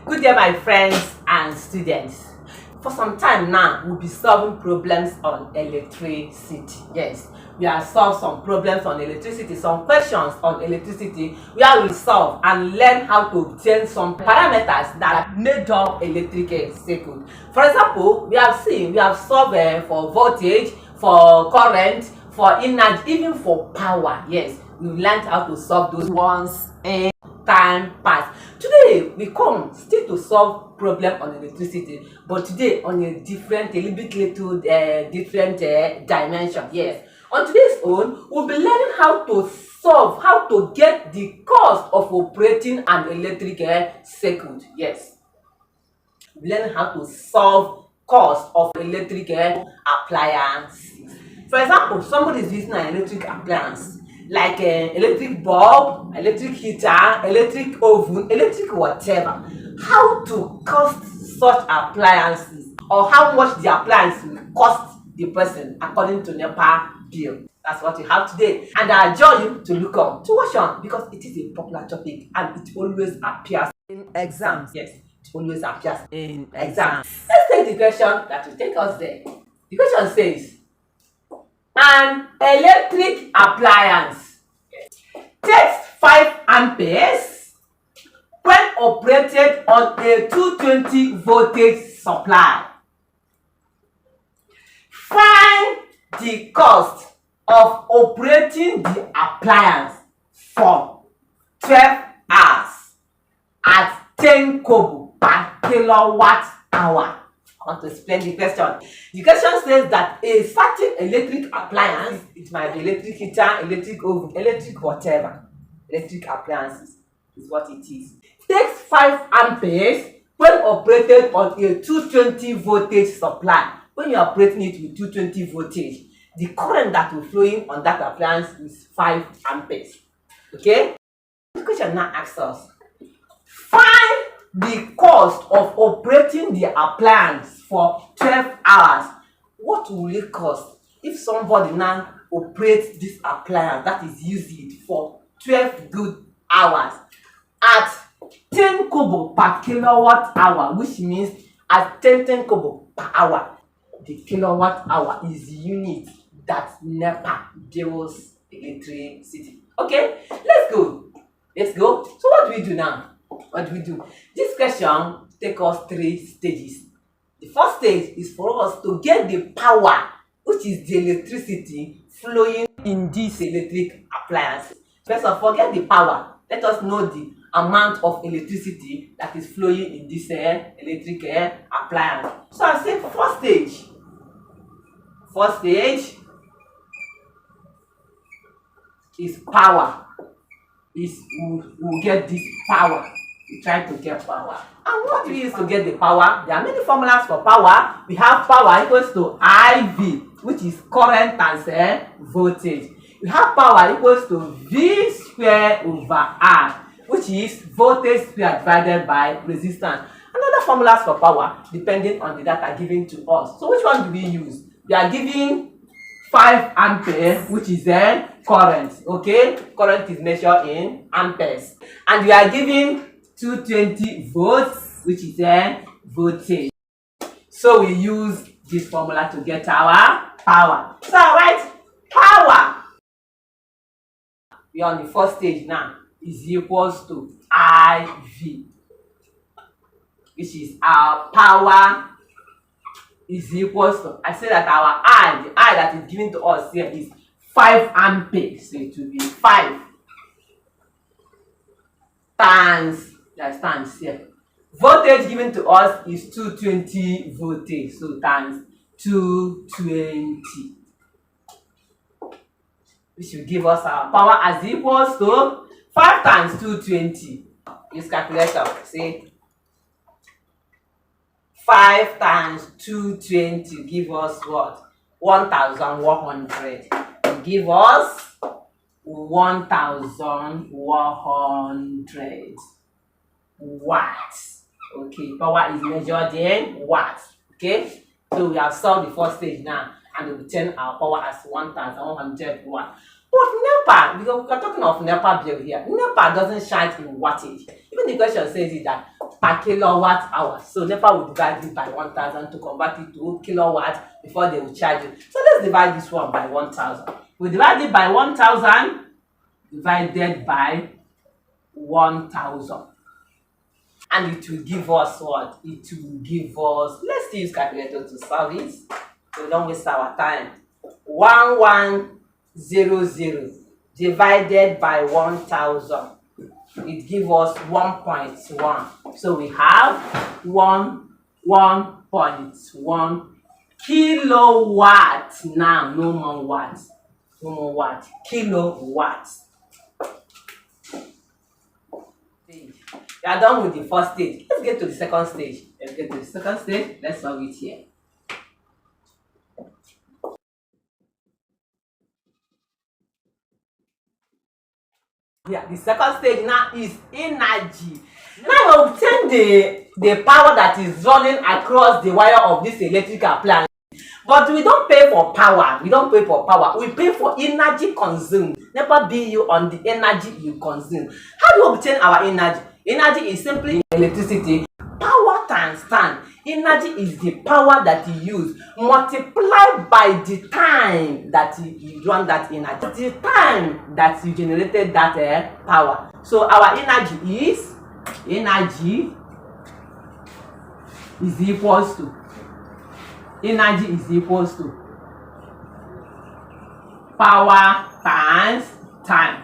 Good day, my friends and students. For some time now, we'll be solving problems on electricity. Yes, we have solved some problems on electricity, some questions on electricity, where we solve and learn how to obtain some parameters that made up electric circuit. For example, we have solved for voltage, for current, for energy, even for power. Yes, we've learned how to solve those ones in time past. Today we come still to solve problem on electricity, but today on a different, a little bit different dimension. Yes, on today's own we'll be learning how to solve, how to get the cost of operating an electric circuit. Yes, we'll learn how to solve cost of electric appliances. For example, somebody is using an electric appliance like electric bulb, electric heater, electric oven, electric whatever. How to cost such appliances, or how much the appliance will cost the person according to NEPA bill. That's what we have today, and I adjure you to look up, to watch on, because it is a popular topic and it always appears in exams. Yes, it always appears in exams. Let's take the question that will take us there. The question says, an electric appliance takes 5 amperes when operated on a 220 voltage supply. Find the cost of operating the appliance for 12 hours at 10 kobo per kilowatt hour. I want to explain the question. The question says that a certain electric appliance, it might be electric heater, electric oven, electric whatever, electric appliances is what it is, takes 5 amperes when operated on a 220 voltage supply. When you are operating it with 220 voltage, the current that will flow in on that appliance is 5 amperes. Okay? The question now asks us, find the cost of operating the appliance for 12 hours. What will it cost if somebody now operates this appliance, that is using it for 12 good hours at 10 kobo per kilowatt hour, which means at 10 kobo per hour. The kilowatt hour is the unit that NEPA deals electricity. Okay, let's go. So what do we do now? What do we do? This question takes us 3 stages. The first stage is for us to get the power, which is the electricity flowing in this electric appliance. First of all, get the power. Let us know the amount of electricity that is flowing in this electric appliance. So I say first stage. First stage is power. We'll get this power. We try to get power. And what we use to get the power? There are many formulas for power. We have power equals to IV, which is current times voltage. We have power equals to V squared over R, which is voltage squared divided by resistance. Another formulas for power depending on the data given to us. So which one do we use? We are giving 5 ampere, which is current. Okay, current is measured in amperes, and we are giving 220 volts, which is voltage. So we use this formula to get our power. So write power. We are on the first stage now, is equals to IV, which is our power is equals to, I say that our I, the I that is given to us here is 5 amperes. So it will be 5 times, that's times here. Voltage given to us is 220 voltage, so times 220, which will give us our power as equals to 5 times 220. Use calculator. See, 5 times 220 give us what? 1,100. Give us 1,100 watts. Okay, power is measured in watts. Okay, so we have solved the first stage now, and we obtain our power as 1,100 watts. But NEPA, because we are talking of NEPA bill here, NEPA doesn't shine in wattage. Even the question says it that per kilowatt hour. So NEPA will divide it by 1000 to convert it to kilowatts before they will charge you. So let's divide this one by 1000. We divide it by 1000 divided by 1000. And it will give us what? It will give us, let's use calculator to solve it. So we don't waste our time. 1100 divided by 1000. It gives us 1.1. So we have 1.1 kilowatt. Now, no more watts. No more watt. Kilowatts. We are done with the first stage. Let's get to the second stage. Let's solve it here. Yeah, the second stage now is energy. Now obtain the power that is running across the wire of this electrical appliance. But we don't pay for power. We pay for energy consumed. NEPA bill you on the energy you consume. How do we obtain our energy? Energy is simply electricity. Power times time. Energy is the power that you use multiplied by the time that you run that energy. The time that you generated that power. So our energy is equals to power times time.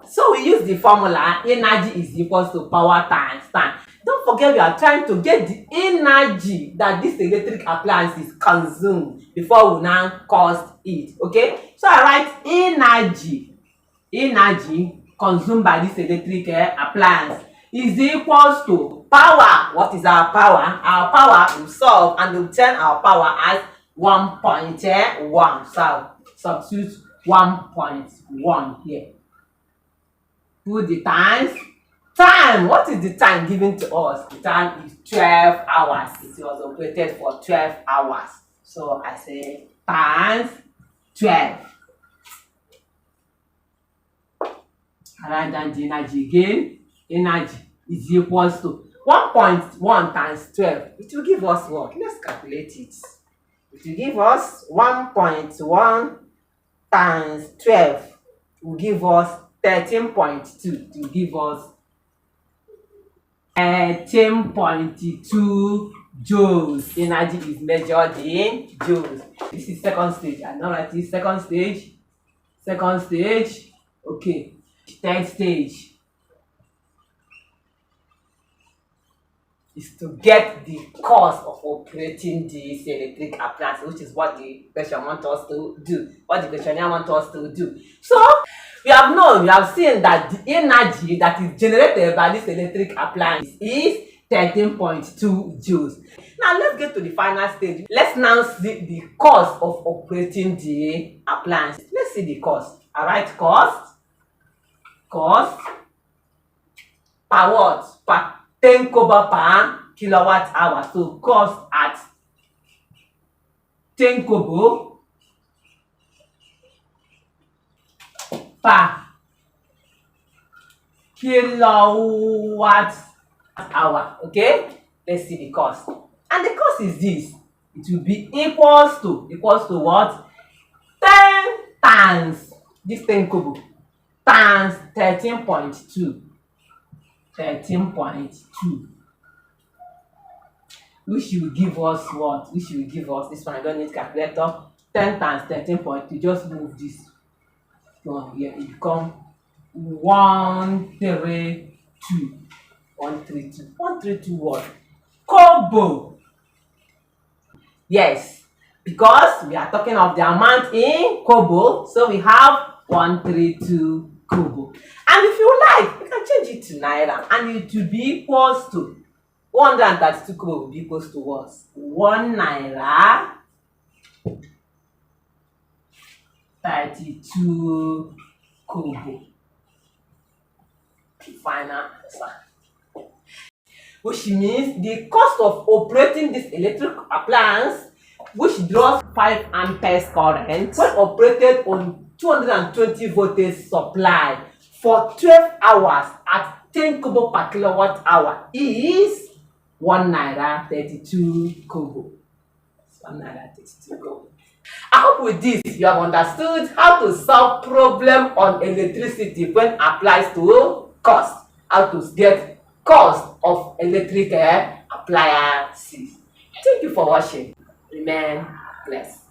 So we use the formula energy is equals to power times time. Don't forget we are trying to get the energy that this electric appliance is consumed before we now cost it. Okay, so I write energy consumed by this electric appliance is equals to power. What is our power? Our power will solve and obtain our power as 1.1. So substitute 1.1 here. Put the times. Time. What is the time given to us? The time is 12 hours. It was operated for 12 hours. So I say times 12. I write down the energy again. Energy is equals to 1.1 times 12. It will give us what? Let's calculate it. It will give us 1.1 times 12. Will give us 13.2. It will give us 13.2 joules. Energy is measured in joules. This is second stage. I know that is second stage. Okay. Third stage is to get the cost of operating this electric appliance, which is what the question wants us to do. What the questionnaire wants us to do. So we have seen that the energy that is generated by this electric appliance is 13.2 joules. Now let's get to the final stage. Let's now see the cost of operating the appliance. Let's see the cost. I write cost per what? Per 10 kobo per kilowatt hour. So cost at 10 kobo per kilowatt hour. Okay, let's see the cost. And the cost is this. It will be equals to what? 10 times this 10 kobo times 13.2, which will give us what? This one, I don't need calculator. 10 times 13.2, just move this one here. It becomes 132 what? Kobo. Yes, because we are talking of the amount in kobo, so we have 132 kobo. And if you like, you can change it to naira, and it will be equals to 132 kobo will be equals to what? 1 naira 32 kobo. Final answer. Which means the cost of operating this electric appliance, which draws 5 amperes current when operated on 220 voltage supply for 12 hours at 10 kobo per kilowatt hour is 1 naira 32 kobo. It's 1 naira 32 kobo. I hope with this you have understood how to solve problem on electricity when applies to cost. How to get cost of electric appliances. Thank you for watching. Remain blessed.